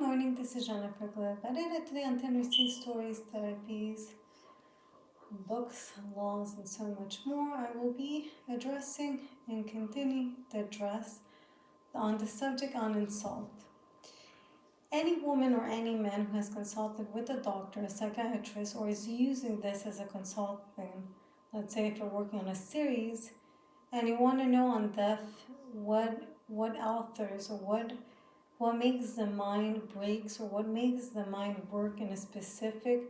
morning, this is Jennifer Barrera. Today on Tennessee Stories, Therapies, Books, Laws, and so much more, I will be addressing and continuing to address on the subject on insult. Any woman or any man who has consulted with a doctor, a psychiatrist, or is using this as a consultant, let's say if you're working on a series, and you want to know on depth what authors or what makes the mind breaks or what makes the mind work in a specific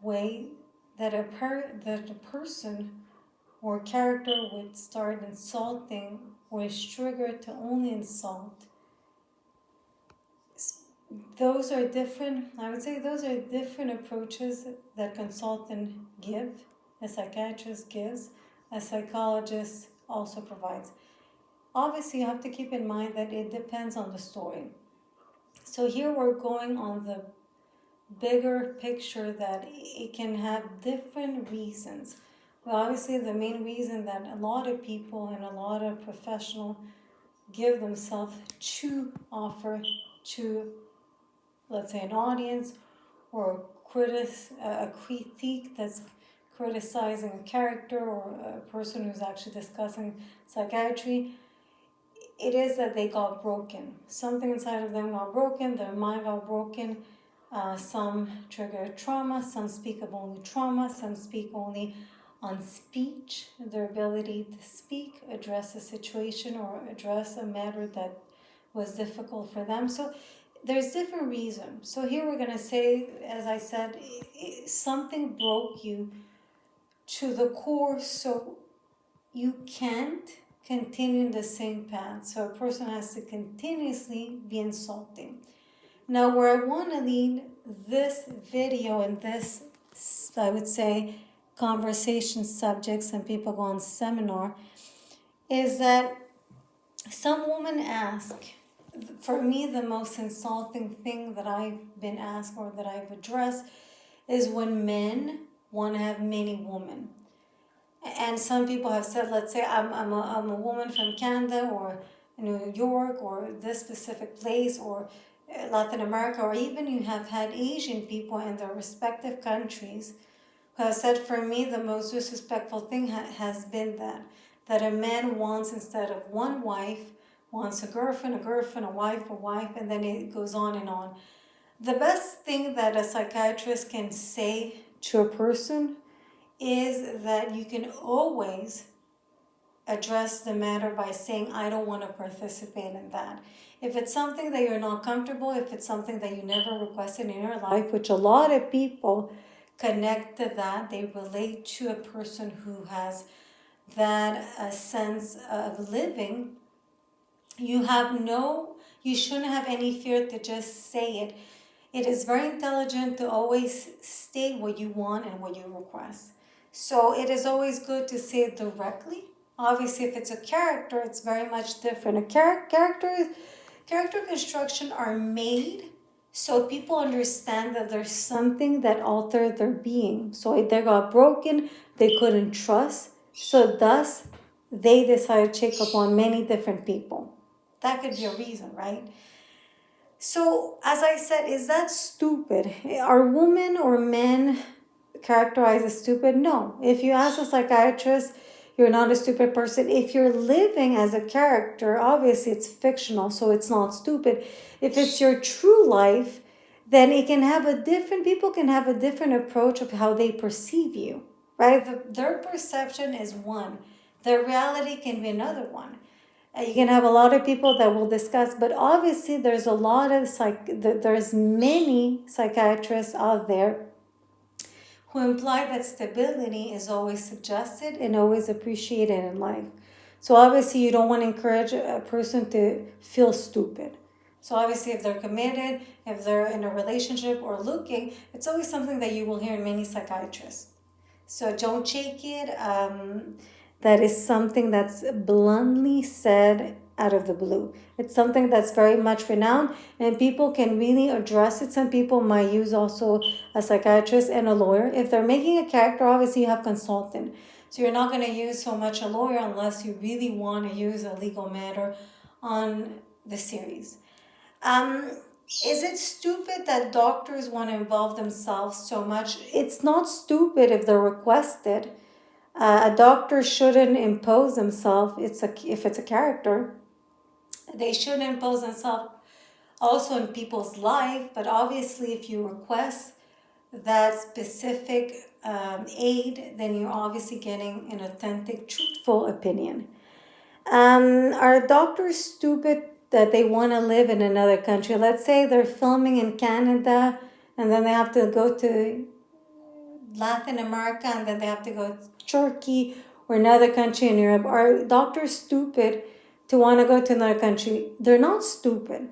way that a person or character would start insulting or is triggered to only insult. Those are different, I would say those are different approaches that consultant give, a psychiatrist gives, a psychologist also provides. Obviously, you have to keep in mind that it depends on the story. So here we're going on the bigger picture that it can have different reasons. Well, obviously, the main reason that a lot of people and a lot of professionals give themselves to offer to, let's say, an audience or a critique that's criticizing a character or a person who's actually discussing psychiatry, it is that they got broken. Something inside of them got broken, their mind got broken. Some trigger trauma, some speak of only trauma, some speak only on speech, their ability to speak, address a situation or address a matter that was difficult for them. So there's different reasons. So here we're going to say, as I said, something broke you to the core, so you can't continue in the same path. So a person has to continuously be insulting. Now, where I want to lead this video and this, I would say, conversation subject, some people go on seminar, is that some women ask, for me, the most insulting thing that I've been asked or that I've addressed is when men want to have many women. And some people have said, let's say I'm a woman from Canada or New York or this specific place or Latin America, or even you have had Asian people in their respective countries who have said, for me, the most disrespectful thing has been that a man wants, instead of one wife, wants a girlfriend, a wife, and then it goes on and on. The best thing that a psychiatrist can say to a person is that you can always address the matter by saying, I don't want to participate in that. If it's something that you're not comfortable, if it's something that you never requested in your life, which a lot of people connect to that, they relate to a person who has that sense of living, you shouldn't have any fear to just say it. It is very intelligent to always state what you want and what you request. So it is always good to say it directly. Obviously, if it's a character, it's very much different. Character construction are made so people understand that there's something that altered their being. So they got broken, they couldn't trust, so thus they decided to take upon many different people. That could be a reason, right? So, as I said, is that stupid? Are women or men characterized as stupid? No. If you ask a psychiatrist, you're not a stupid person. If you're living as a character, obviously it's fictional, so it's not stupid. If it's your true life, then people can have a different approach of how they perceive you, right? Their perception is one. Their reality can be another one. You can have a lot of people that will discuss, but obviously there's there's many psychiatrists out there who imply that stability is always suggested and always appreciated in life. So obviously you don't want to encourage a person to feel stupid. So obviously if they're committed, if they're in a relationship or looking, it's always something that you will hear in many psychiatrists. So don't take it. That is something that's bluntly said out of the blue. It's something that's very much renowned and people can really address it. Some people might use also a psychiatrist and a lawyer. If they're making a character, obviously you have consultant. So you're not going to use so much a lawyer unless you really want to use a legal matter on the series. Is it stupid that doctors want to involve themselves so much? It's not stupid if they're requested. A doctor shouldn't impose himself. If it's a character, they shouldn't impose themselves also in people's life. But obviously, if you request that specific aid, then you're obviously getting an authentic, truthful opinion. Are doctors stupid that they want to live in another country? Let's say they're filming in Canada and then they have to go to Latin America and then they have to go to Turkey or another country in Europe. Are doctors stupid to want to go to another country? They're not stupid.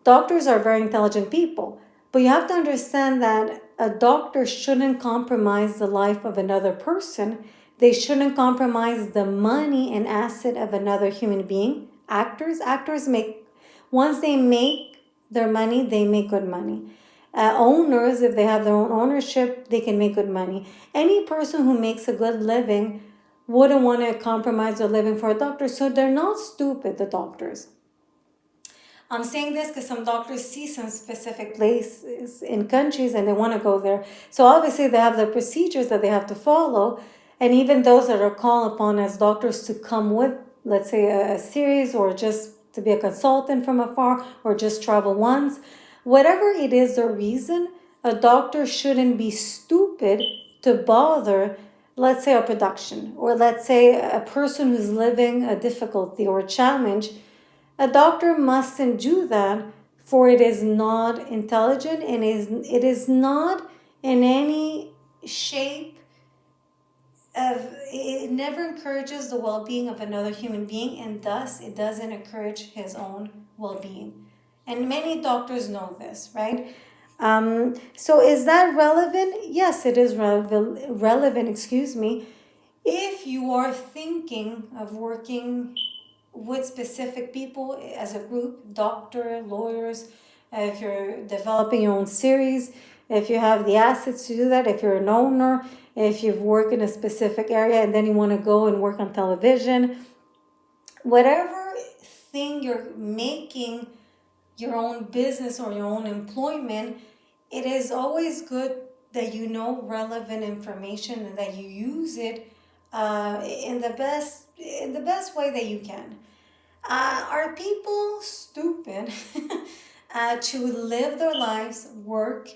Doctors are very intelligent people, but you have to understand that a doctor shouldn't compromise the life of another person. They shouldn't compromise the money and asset of another human being. Actors make, once they make their money, they make good money. Owners, if they have their own ownership, they can make good money. Any person who makes a good living wouldn't want to compromise their living for a doctor, so they're not stupid, the doctors. I'm saying this because some doctors see some specific places in countries and they want to go there. So obviously they have the procedures that they have to follow. And even those that are called upon as doctors to come with, let's say, a series or just to be a consultant from afar or just travel once, whatever it is the reason, a doctor shouldn't be stupid to bother, let's say, a production, or let's say a person who's living a difficulty or a challenge. A doctor mustn't do that, for it is not intelligent and it is not in any shape of, it never encourages the well-being of another human being, and thus it doesn't encourage his own well-being. And many doctors know this, right? So is that relevant? Yes, it is relevant, excuse me, if you are thinking of working with specific people as a group, doctor, lawyers, if you're developing your own series, if you have the assets to do that, if you're an owner, if you've worked in a specific area and then you want to go and work on television, whatever thing you're making your own business or your own employment, it is always good that you know relevant information and that you use it in the best way that you can. Are people stupid to live their lives, work,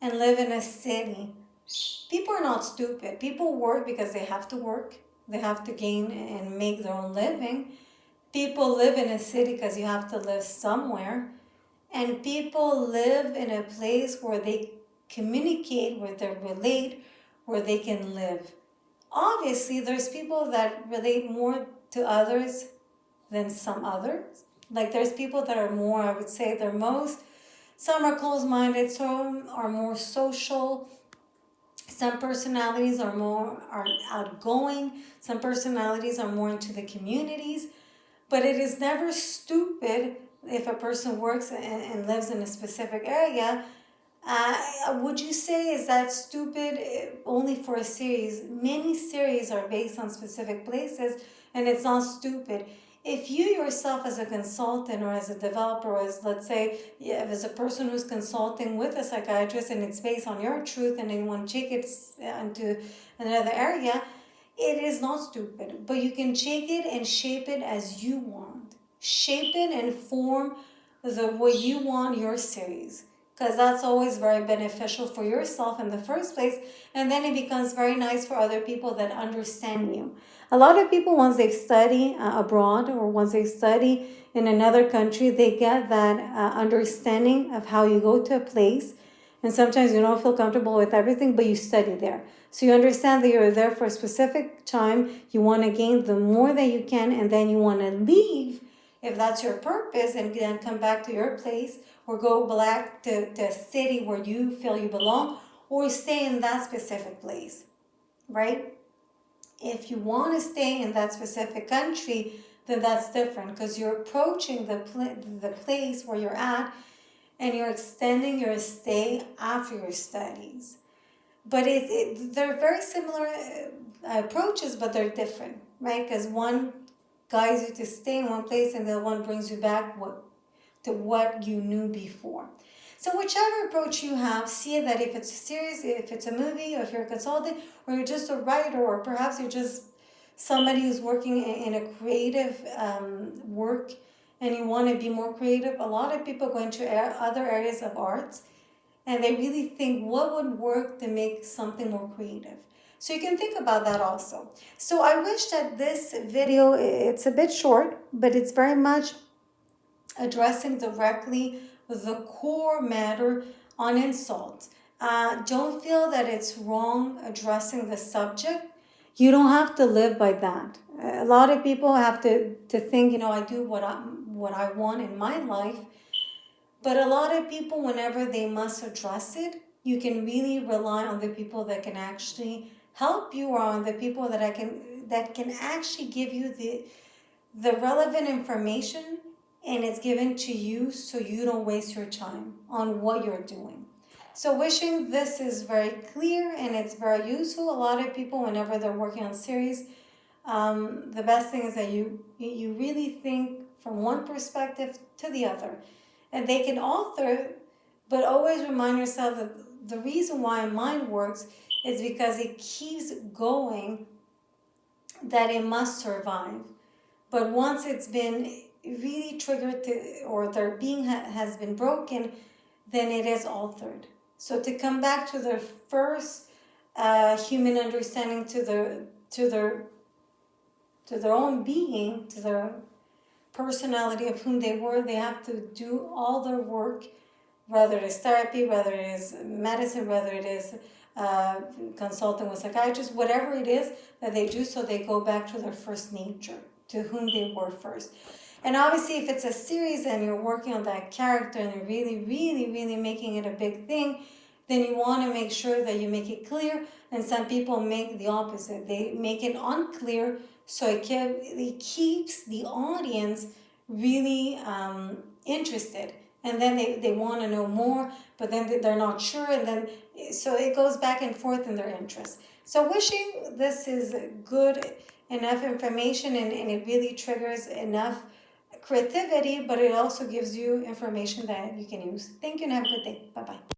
and live in a city? People are not stupid. People work because they have to work. They have to gain and make their own living. People live in a city because you have to live somewhere. And people live in a place where they communicate, where they relate, where they can live. Obviously, there's people that relate more to others than some others. Like there's people that are more, I would say, some are closed-minded, some are more social. Some personalities are outgoing. Some personalities are more into the communities. But it is never stupid if a person works and lives in a specific area. Would you say is that stupid only for a series? Many series are based on specific places, and it's not stupid. If you yourself as a consultant or as a developer, or as let's say, yeah, as a person who's consulting with a psychiatrist and it's based on your truth and you want to take it into another area, it is not stupid. But you can take it and shape it as you want. Shape it and form the way you want your series, because that's always very beneficial for yourself in the first place, and then it becomes very nice for other people that understand you. A lot of people, once they study abroad or once they study in another country, they get that understanding of how you go to a place, and sometimes you don't feel comfortable with everything, but you study there. So you understand that you're there for a specific time, you want to gain the more that you can, and then you want to leave if that's your purpose, and then come back to your place, or go back to a city where you feel you belong, or stay in that specific place, right? If you want to stay in that specific country, then that's different, because you're approaching the place where you're at, and you're extending your stay after your studies. But they're very similar approaches, but they're different, right? Because one guides you to stay in one place and the one brings you back to what you knew before. So whichever approach you have, see that if it's a series, if it's a movie, or if you're a consultant, or you're just a writer, or perhaps you're just somebody who's working in a creative work and you want to be more creative. A lot of people go into other areas of arts and they really think what would work to make something more creative. So you can think about that also. So I wish that this video, it's a bit short, but it's very much addressing directly the core matter on insult. Don't feel that it's wrong addressing the subject. You don't have to live by that. A lot of people have to think, I do what I want in my life. But a lot of people, whenever they must address it, you can really rely on the people that can actually help you, or on the people that can actually give you the relevant information, and it's given to you so you don't waste your time on what you're doing. So wishing this is very clear and it's very useful. A lot of people, whenever they're working on series, the best thing is that you really think from one perspective to the other. And they can author, but always remind yourself that the reason why mine works is because it keeps going, that it must survive. But once it's been really triggered or their being has been broken, then it is altered. So to come back to their first human understanding, to their own being, to their personality of whom they were, they have to do all their work, whether it is therapy, whether it is medicine, whether it is consulting with psychiatrists, whatever it is that they do, so they go back to their first nature, to whom they were first. And obviously, if it's a series and you're working on that character and you're really, really, really making it a big thing, then you want to make sure that you make it clear. And some people make the opposite. They make it unclear, so it keeps the audience really interested. And then they want to know more, but then they're not sure. And then, so it goes back and forth in their interest. So wishing this is good enough information, and it really triggers enough creativity, but it also gives you information that you can use. Thank you and have a good day. Bye-bye.